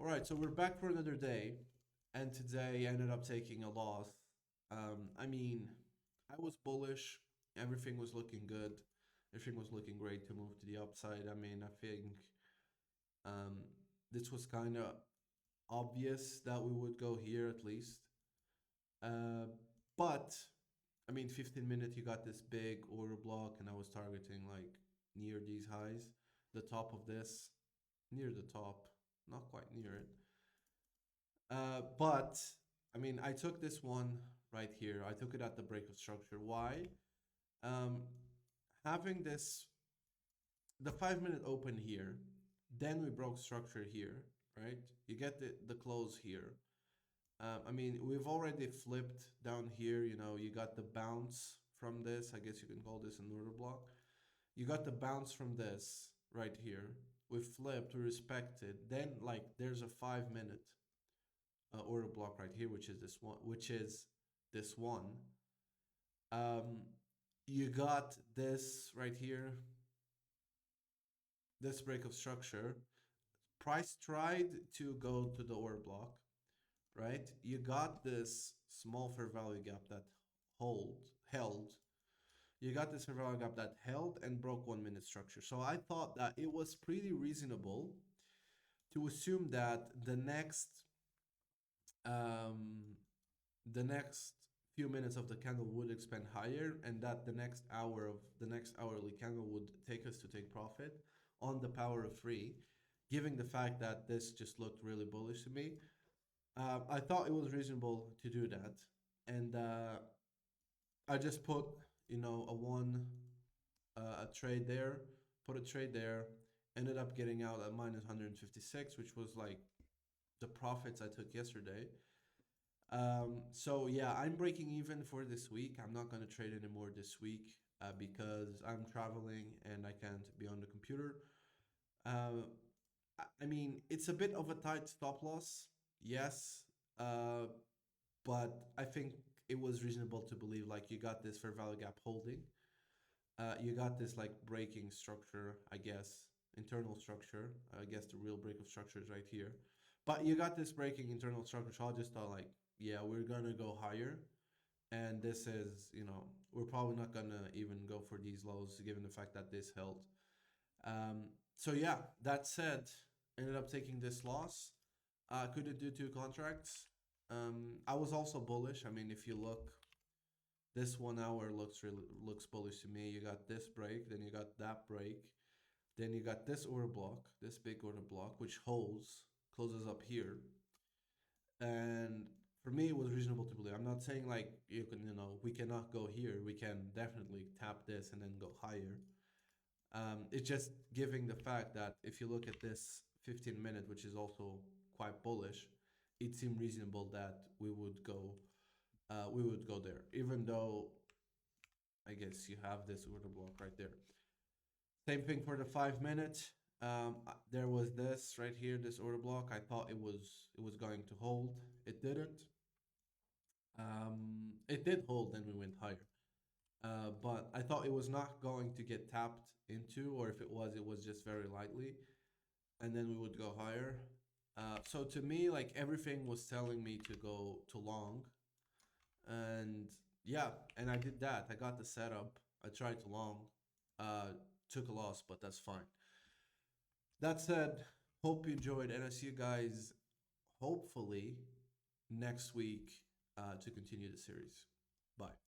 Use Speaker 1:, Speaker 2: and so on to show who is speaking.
Speaker 1: All right, so we're back for another day, and today I ended up taking a loss. I mean, I was bullish. Everything was looking good. Everything was looking great to move to the upside. I mean, I think this was kind of obvious that we would go here at least. Uh, but I mean, 15 minutes, you got this big order block, and I was targeting like near these highs, the top of this, near the top, not quite near it. But I mean, I took this one right here. I took it at the break of structure. Why? Um, Having this, the 5 minute open here, then we broke structure here, right? You get the close here. I mean, we've already flipped down here. You know, you got the bounce from this. I guess you can call this an order block. You got the bounce from this right here. We flipped, we respected. Then, like, there's a 5 minute order block right here, which is this one, Um, you got this right here, this break of structure. Price tried to go to the order block, right? You got this small fair value gap that held. You got this fair value gap that held and broke 1 minute structure. So I thought that it was pretty reasonable to assume that um, the next few minutes of the candle would expand higher, and that the next hourly candle would take us to take profit on the power of three, given the fact that this just looked really bullish to me. I thought it was reasonable to do that, and I just put a trade there, put a trade there, ended up getting out at minus 156, which was like the profits I took yesterday. So yeah, I'm breaking even for this week. I'm not gonna trade anymore this week because I'm traveling and I can't be on the computer. Uh, I mean, it's a bit of a tight stop loss, yes, but I think it was reasonable to believe like you got this fair value gap holding. You got this like breaking structure, I guess, internal structure. I guess the real break of structure is right here. But you got this breaking internal structure, so I just thought like, yeah, we're gonna go higher. And this is, we're probably not gonna even go for these lows given the fact that this held. So yeah, that said, ended up taking this loss. Couldn't do two contracts. I was also bullish. I mean, if you look, this 1 hour looks bullish to me. You got this break, then you got that break, then you got this order block, this big order block, which holds, closes up here. And for me, it was reasonable to believe. I'm not saying like we cannot go here. We can definitely tap this and then go higher. It's just giving the fact that if you look at this 15 minute, which is also quite bullish, it seemed reasonable that we would go there, even though I guess you have this order block right there. Same thing for the 5 minute. There was this right here, this order block. I thought it was going to hold. It didn't. It did hold, then we went higher. But I thought it was not going to get tapped into, or if it was just very lightly, and then we would go higher. So to me, like everything was telling me to go to long, and yeah, and I did that. I got the setup. I tried to long, took a loss, but that's fine. That said, hope you enjoyed, and I see you guys hopefully next week to continue the series. Bye.